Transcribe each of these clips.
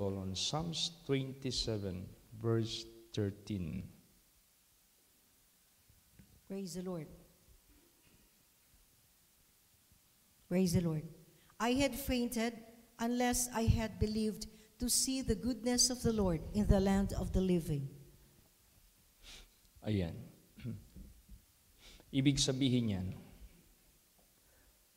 on Psalms 27, verse 13. Praise the Lord. Praise the Lord. I had fainted unless I had believed to see the goodness of the Lord in the land of the living. Ayan. Ibig sabihin yan,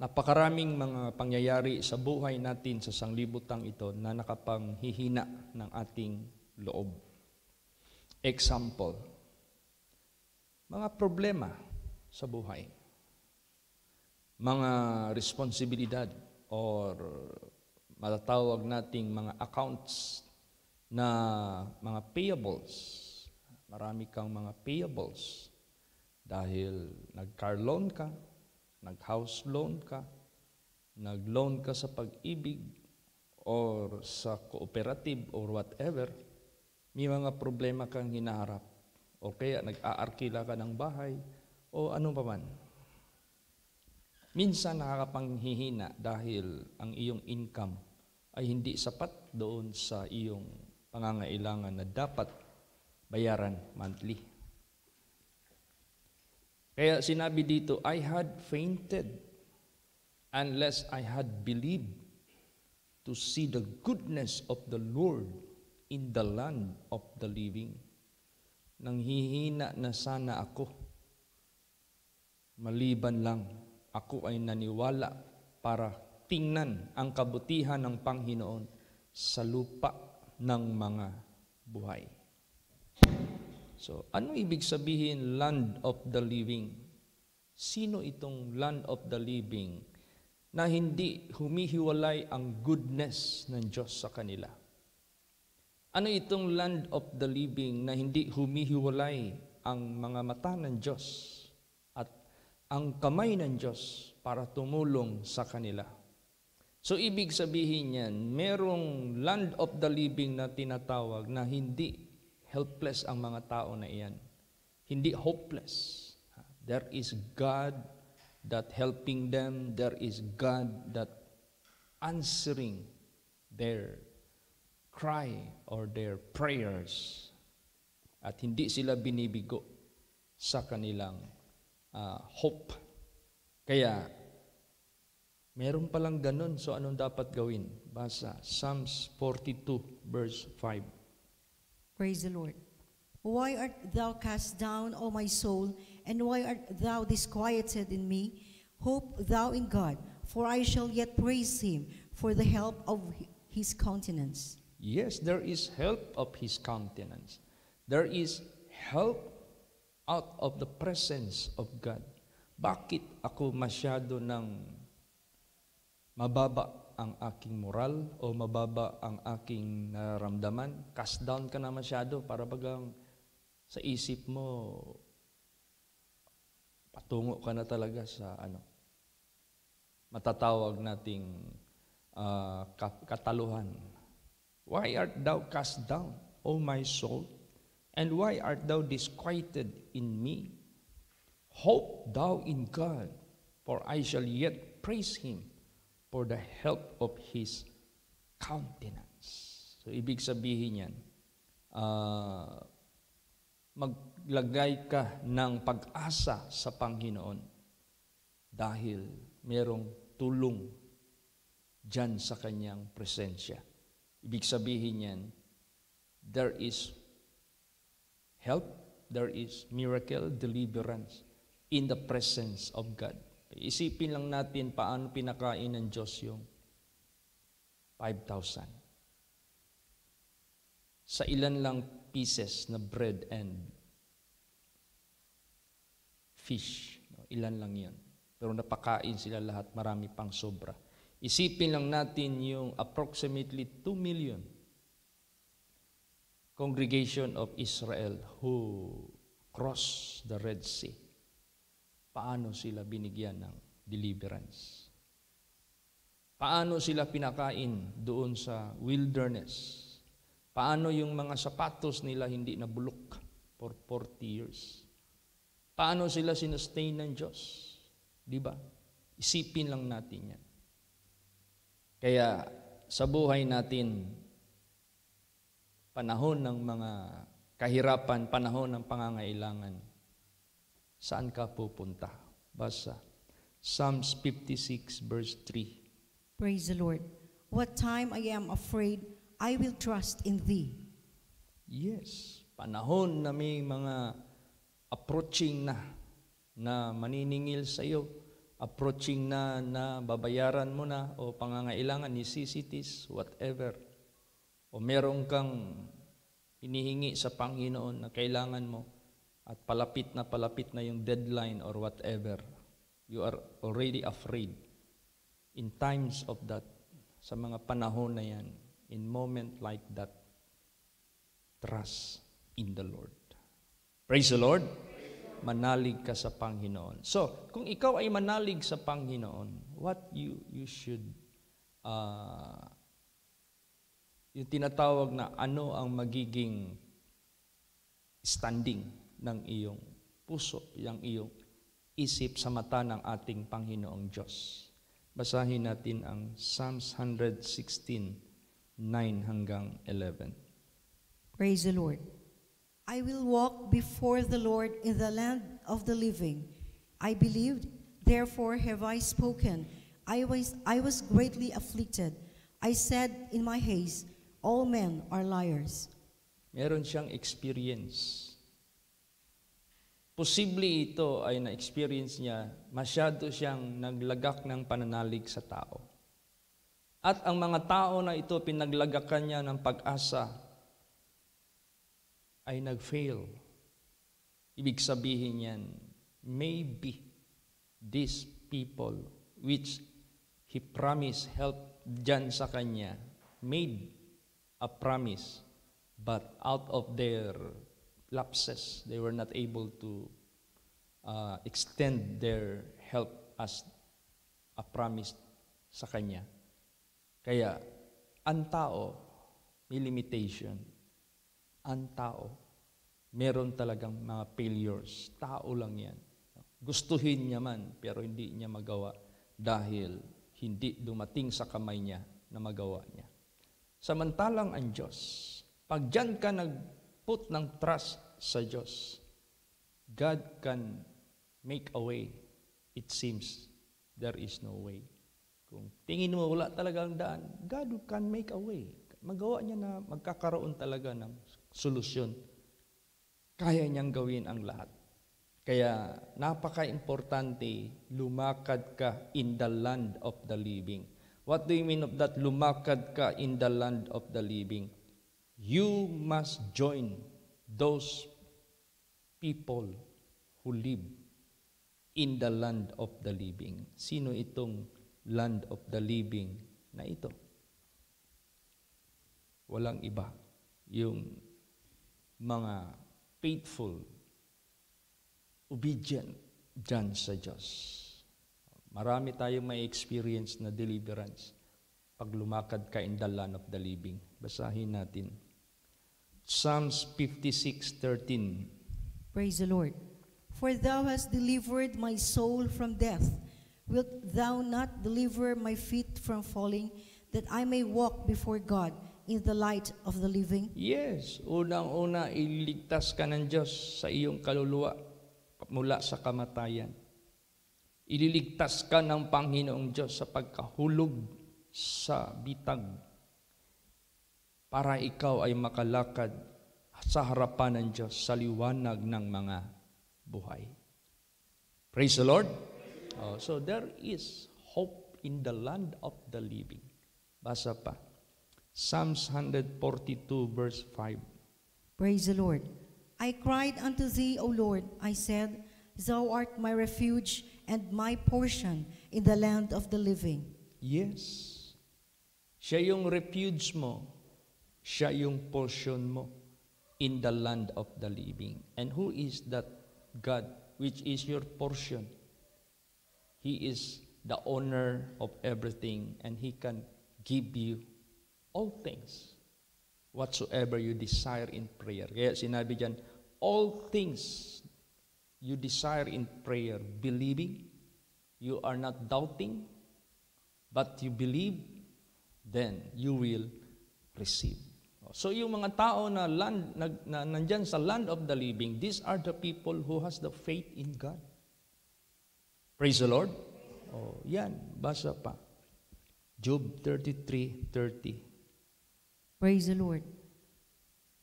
napakaraming mga pangyayari sa buhay natin sa sanglibutang ito na nakapanghihina ng ating loob. Example, mga problema sa buhay, mga responsibilidad or matatawag nating mga accounts na mga payables. Marami kang mga payables dahil nag-car loan ka, nag-house loan ka, nag-loan ka sa pag-ibig or sa cooperative or whatever, may mga problema kang hinaharap. O kaya nag-aarkila ka ng bahay o ano pa man. Minsan nakakapanghihina dahil ang iyong income ay hindi sapat doon sa iyong pangangailangan na dapat bayaran monthly. Kaya sinabi dito, I had fainted unless I had believed to see the goodness of the Lord in the land of the living. Nanghihina na sana ako. Maliban lang, ako ay naniwala para tingnan ang kabutihan ng Panginoon sa lupa ng mga buhay. So, ano ibig sabihin land of the living? Sino itong land of the living na hindi humihiwalay ang goodness ng Diyos sa kanila? Ano itong land of the living na hindi humihiwalay ang mga mata ng Diyos at ang kamay ng Diyos para tumulong sa kanila? So, ibig sabihin yan, merong land of the living na tinatawag na hindi helpless ang mga tao na iyan. Hindi hopeless. There is God that helping them. There is God that answering their cry or their prayers. At hindi sila binibigo sa kanilang hope. Kaya, meron palang ganun. So, anong dapat gawin? Basa, Psalms 42, verse 5. Praise the Lord. Why art thou cast down, O my soul, and why art thou disquieted in me? Hope thou in God, for I shall yet praise him for the help of his countenance. Yes, there is help of his countenance. There is help out of the presence of God. Bakit ako masyado ng mababa ang aking moral o mababa ang aking nararamdaman? Cast down ka na masyado para bagang sa isip mo patungo ka na talaga sa matatawag nating kataluhan. Why art thou cast down, O my soul? And why art thou disquieted in me? Hope thou in God, for I shall yet praise him for the help of his countenance. So, ibig sabihin yan, maglagay ka ng pag-asa sa Panginoon dahil merong tulong dyan sa kanyang presensya. Ibig sabihin yan, there is help, there is miracle, deliverance in the presence of God. Isipin lang natin paano pinakain ng Diyos yung 5,000. Sa ilan lang pieces na bread and fish. Ilan lang yan. Pero napakain sila lahat, marami pang sobra. Isipin lang natin yung approximately 2 million congregation of Israel who crossed the Red Sea. Paano sila binigyan ng deliverance? Paano sila pinakain doon sa wilderness? Paano yung mga sapatos nila hindi nabulok for 40 years? Paano sila sinustain ng Diyos? Di ba? Isipin lang natin yan. Kaya sa buhay natin, panahon ng mga kahirapan, panahon ng pangangailangan, saan ka pupunta? Basa. Psalms 56 verse 3. Praise the Lord. What time I am afraid, I will trust in thee. Yes, panahon na may mga approaching na maniningil sa iyo, approaching na babayaran mo na o pangangailangan, necessities, whatever. O meron kang hinihingi sa Panginoon na kailangan mo at palapit na yung deadline or whatever. You are already afraid. In times of that, sa mga panahon na yan, in moment like that, trust in the Lord. Praise the Lord. Manalig ka sa Panginoon. So, kung ikaw ay manalig sa Panginoon, what you should, yung tinatawag na ano ang magiging standing ng iyong puso, yung iyong isip sa mata ng ating Panginoong Diyos. Basahin natin ang Psalms 116, 9 hanggang 11. Praise the Lord. I will walk before the Lord in the land of the living. I believed, therefore have I spoken. I was greatly afflicted. I said in my haste, all men are liars. Meron siyang experience. Posible ito ay na-experience niya, masyado siyang naglagak ng pananalig sa tao. At ang mga tao na ito pinaglagakan niya ng pag-asa ay nag-fail. Ibig sabihin yan, maybe these people which he promised help dyan sa kanya made a promise, but out of their lapses, they were not able to extend their help as a promise sa kanya. Kaya, ang tao, may limitation. Ang tao, meron talagang mga failures. Tao lang yan. Gustuhin niya man, pero hindi niya magawa dahil hindi dumating sa kamay niya na magawa niya. Samantalang ang Diyos, pag dyan ka nag-put ng trust sa Diyos, God can make a way. It seems there is no way. Kung tingin mo wala talagang daan, God can make a way. Magawa niya na magkakaroon talaga ng solusyon. Kaya niyang gawin ang lahat. Kaya napaka-importante, lumakad ka in the land of the living. What do you mean of that? Lumakad ka in the land of the living. You must join those people who live in the land of the living. Sino itong land of the living na ito? Walang iba. Yung mga faithful, obedient dyan sa Diyos. Marami tayong may experience na deliverance pag lumakad ka in the land of the living. Basahin natin. Psalms 56:13. Praise the Lord. For thou hast delivered my soul from death. Wilt thou not deliver my feet from falling, that I may walk before God in the light of the living? Yes, unang-una ililigtas ka ng Diyos sa iyong kaluluwa mula sa kamatayan. Ililigtas ka ng Panginoong Diyos sa pagkahulog sa bitag para ikaw ay makalakad sa harapan ng Diyos sa liwanag ng mga buhay. Praise the Lord. So there is hope in the land of the living. Basa pa. Psalms 142 verse 5. Praise the Lord. I cried unto thee, O Lord. I said, thou art my refuge and my portion in the land of the living. Yes. Siya yung refuge mo. Siya yung portion mo in the land of the living. And who is that God which is your portion? He is the owner of everything, and He can give you all things whatsoever you desire in prayer. Kaya sinabi dyan, all things you desire in prayer, believing, you are not doubting, but you believe, then you will receive. So yung mga tao na nandyan sa land of the living, these are the people who has the faith in God. Praise the Lord. Oh, yan, basa pa. Job 33:30. Praise the Lord.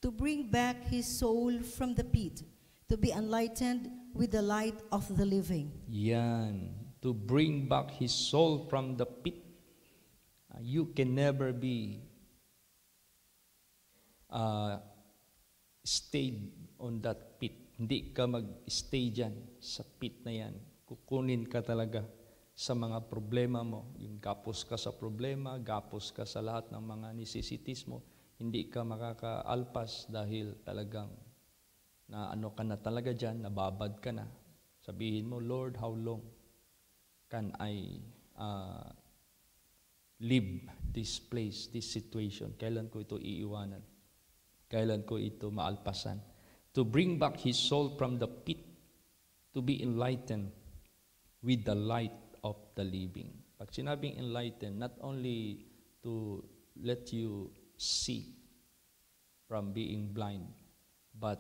To bring back his soul from the pit, to be enlightened with the light of the living. Yan, to bring back his soul from the pit. You can never be stayed on that pit. Hindi ka mag-stay dyan sa pit na yan. Kukunin ka talaga sa mga problema mo. Yung gapos ka sa problema, gapos ka sa lahat ng mga necessities mo. Hindi ka makakaalpas dahil talagang na ano ka na talaga dyan, nababad ka na. Sabihin mo, Lord, how long can I leave this place, this situation? Kailan ko ito iiwanan? Kailan ko ito maalpasan? To bring back his soul from the pit, to be enlightened with the light of the living. Pag sinabing enlightened, not only to let you see from being blind, but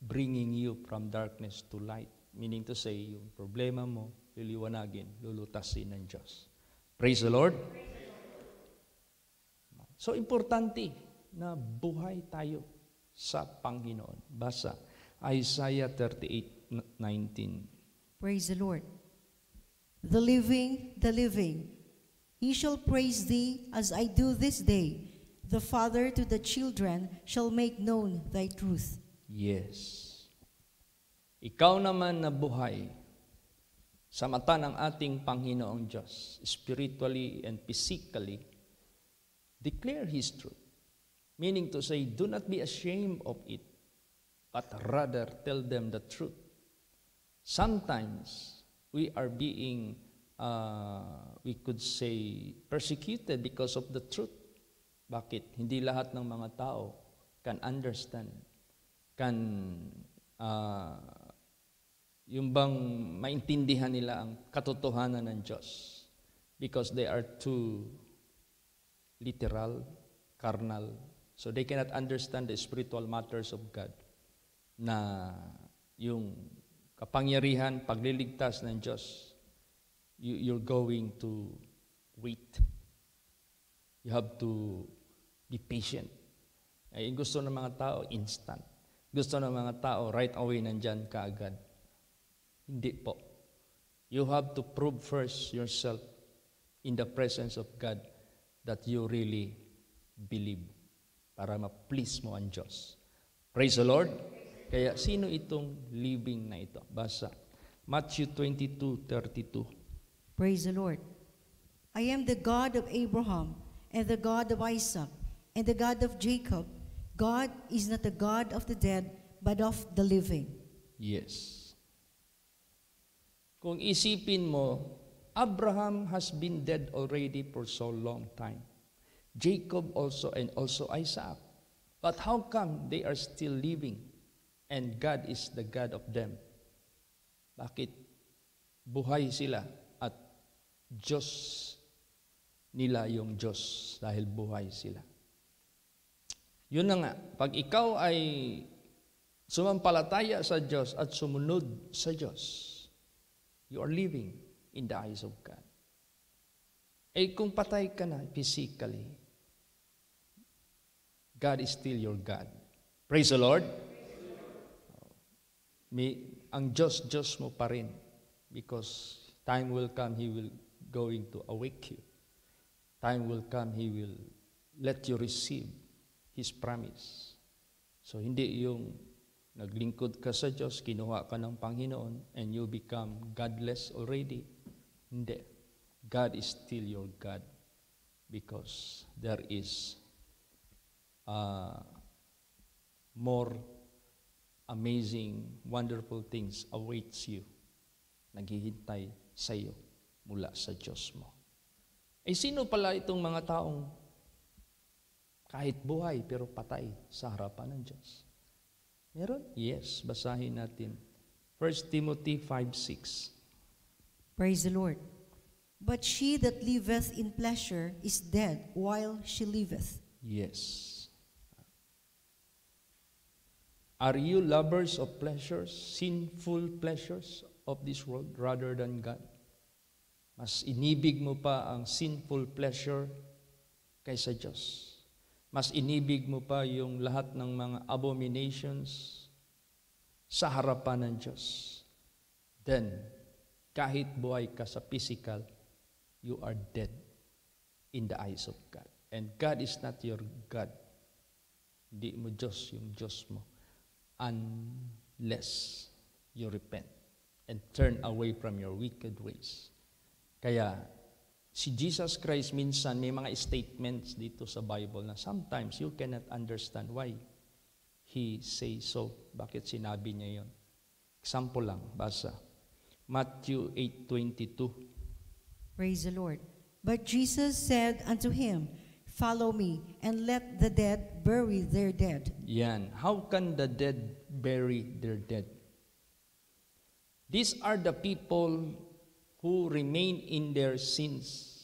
bringing you from darkness to light. Meaning to say, yung problema mo, liliwanagin, lulutasin ng Diyos. Praise the Lord. So, importante na buhay tayo sa Panginoon. Basa, Isaiah 38:19. Praise the Lord. The living, he shall praise thee as I do this day. The father to the children shall make known thy truth. Yes. Ikaw naman na buhay sa mata ng ating Panginoong Diyos, spiritually and physically, declare His truth. Meaning to say, do not be ashamed of it, but rather tell them the truth. Sometimes, we are being, we could say, persecuted because of the truth. Bakit? Hindi lahat ng mga tao can understand, yung bang maintindihan nila ang katotohanan ng Diyos. Because they are too literal, carnal, so they cannot understand the spiritual matters of God. Na yung kapangyarihan, pagliligtas ng Diyos, you're going to wait. You have to be patient. Ay, gusto ng mga tao, instant. Gusto ng mga tao, right away nandyan kaagad. Hindi po. You have to prove first yourself in the presence of God that you really believe para ma-please mo ang Diyos. Praise the Lord. Kaya sino itong living na ito? Basa. Matthew 22:32. Praise the Lord. I am the God of Abraham and the God of Isaac and the God of Jacob. God is not the God of the dead, but of the living. Yes. Kung isipin mo, Abraham has been dead already for so long time. Jacob also and also Isaac. But how come they are still living and God is the God of them? Bakit? Buhay sila at Diyos nila yung Diyos dahil buhay sila. Yun na nga, pag ikaw ay sumampalataya sa Diyos at sumunod sa Diyos, you are living in the eyes of God. Eh kung patay ka na physically, God is still your God. Praise the Lord. Ang Diyos mo pa rin, because time will come, He will going to awake you. Time will come, He will let you receive His promise. So hindi yung naglingkod ka sa Diyos, kinuha ka ng Panginoon, and you become godless already. Hindi. God is still your God because there is more amazing, wonderful things awaits you. Naghihintay sa iyo mula sa Diyos mo. Eh sino pala itong mga taong kahit buhay pero patay sa harapan ng Diyos? Meron? Yes, basahin natin. 1 Timothy 5:6. Praise the Lord. But she that liveth in pleasure is dead while she liveth. Yes. Are you lovers of pleasures, sinful pleasures of this world rather than God? Mas inibig mo pa ang sinful pleasure kaysa Diyos. Mas inibig mo pa yung lahat ng mga abominations sa harapan ng Diyos. Then, kahit buhay ka sa physical, you are dead in the eyes of God. And God is not your God. Hindi mo Diyos yung Diyos mo. Unless you repent and turn away from your wicked ways. Kaya, si Jesus Christ minsan may mga statements dito sa Bible na sometimes you cannot understand why He say so. Bakit sinabi niya yon? Example lang, basa. Matthew 8:22. Praise the Lord. But Jesus said unto him, Follow me, and let the dead bury their dead. Yan. How can the dead bury their dead? These are the people who remain in their sins.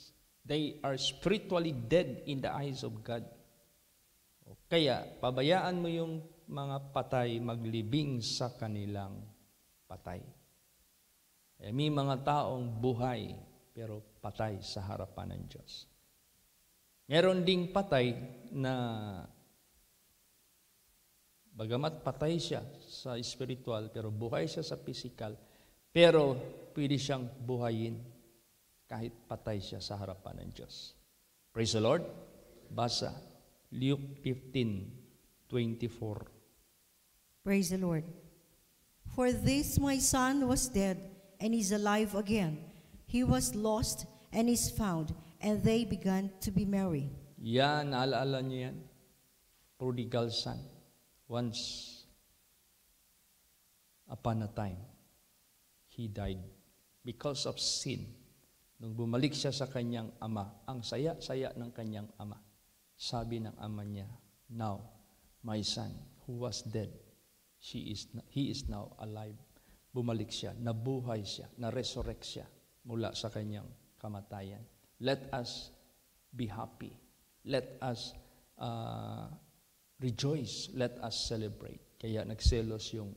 They are spiritually dead in the eyes of God. Kaya, pabayaan mo yung mga patay maglibing sa kanilang patay. May mga taong buhay, pero patay sa harapan ng Diyos. Meron ding patay na bagamat patay siya sa spiritual, pero buhay siya sa physical, pero pwede siyang buhayin kahit patay siya sa harapan ng Diyos. Praise the Lord. Basa, Luke 15:24. Praise the Lord. For this my son was dead, and is alive again. He was lost, and is found, and they began to be merry. Yan, naalaala niyo yan? Prodigal son. Once upon a time, he died because of sin. Nung bumalik siya sa kanyang ama, ang saya-saya ng kanyang ama. Sabi ng ama niya, now, my son, who was dead, he is now alive. Bumalik siya, nabuhay siya, na-resurrect siya mula sa kanyang kamatayan. Let us be happy. Let us rejoice. Let us celebrate. Kaya nagselos yung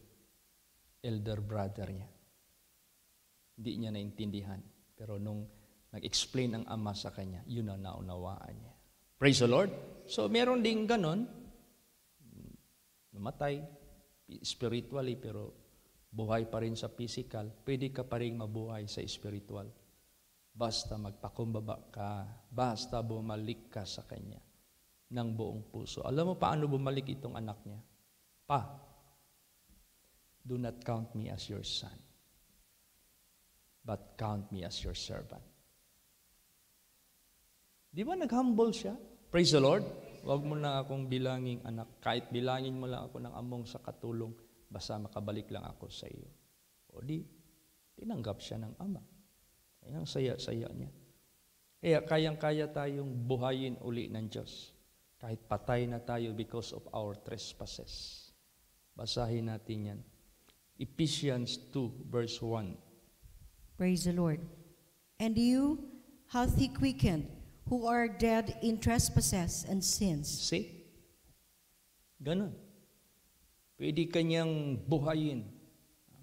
elder brother niya. Hindi niya naintindihan. Pero nung nag-explain ang ama sa kanya, yun na naunawaan niya. Praise the Lord. So meron ding ganon, namatay spiritually pero buhay pa rin sa physical. Pwede ka pa rin mabuhay sa spiritual. Basta magpakumbaba ka, basta bumalik ka sa Kanya ng buong puso. Alam mo paano bumalik itong anak niya? Pa, do not count me as your son, but count me as your servant. Di ba nag-humble siya? Praise the Lord. Huwag mo na akong bilangin anak. Kahit bilangin mo lang ako ng among sa katulong, basta makabalik lang ako sa iyo. O di, tinanggap siya ng ama. Ang saya-saya niya. Kaya kayang-kaya tayong buhayin uli ng Diyos. Kahit patay na tayo because of our trespasses. Basahin natin yan. Ephesians 2 verse 1. Praise the Lord. And you hath He quickened, who are dead in trespasses and sins. See? Ganun. Pwede kanyang buhayin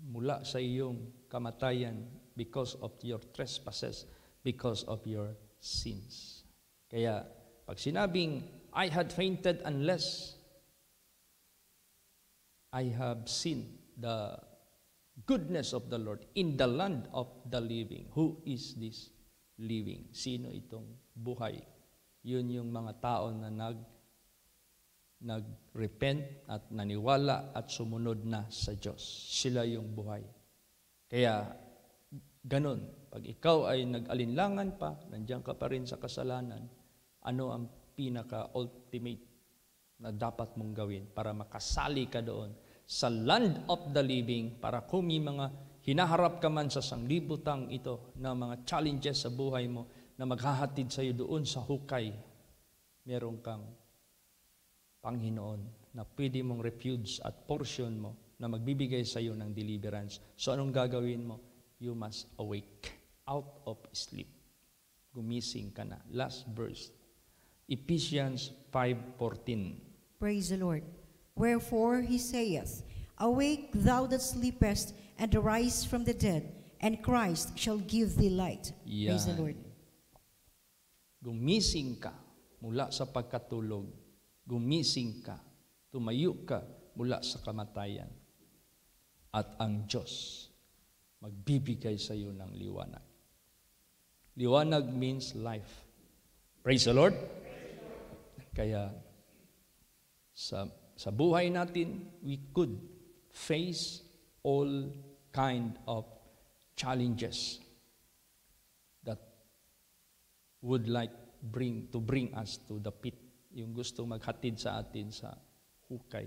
mula sa iyong kamatayan because of your trespasses, because of your sins. Kaya, pag sinabing, I had fainted unless I have seen the goodness of the Lord in the land of the living. Who is this living? Sino itong buhay? Yun yung mga tao na nag-repent at naniwala at sumunod na sa Diyos. Sila yung buhay. Kaya, ganun. Pag ikaw ay nag-alinlangan pa, nandiyan ka pa rin sa kasalanan, ano ang pinaka-ultimate na dapat mong gawin para makasali ka doon sa land of the living, para kung may mga hinaharap ka man sa sanglibutang ito na mga challenges sa buhay mo na maghahatid sa iyo doon sa hukay, meron kang Panginoon na pwede mong refuge at portion mo na magbibigay sa iyo ng deliverance. So anong gagawin mo? You must awake out of sleep. Gumising ka na. Last verse. Ephesians 5:14. Praise the Lord. Wherefore he saith, Awake, thou that sleepest, and arise from the dead, and Christ shall give thee light. Praise the Yan. Lord. Gumising ka mula sa pagkatulog. Gumising ka. Tumayo ka mula sa kamatayan. At ang Diyos magbibigay sa iyo ng liwanag. Liwanag means life. Praise the Lord. Kaya sa buhay natin, we could face all kind of challenges that would like to bring us to the pit. Yung gusto maghatid sa atin sa hukay.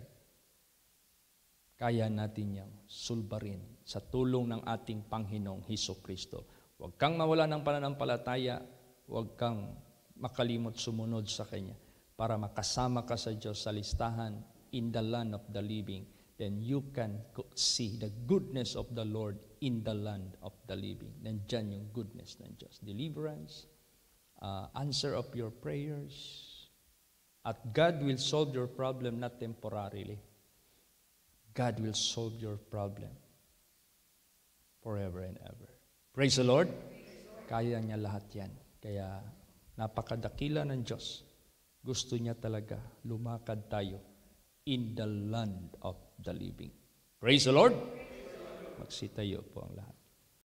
Kaya natin yung sulbarin sa tulong ng ating Panginoong Hesukristo. Huwag kang mawala ng pananampalataya, huwag kang makalimot sumunod sa Kanya para makasama ka sa Diyos sa listahan in the land of the living. Then you can see the goodness of the Lord in the land of the living. Nandyan yung goodness ng Diyos. Deliverance, answer of your prayers, at God will solve your problem not temporarily. God will solve your problem forever and ever. Praise the Lord. Kaya niya lahat yan. Kaya napakadakila ng Diyos. Gusto niya talaga lumakad tayo in the land of the living. Praise the Lord. Magsitayo po ang lahat.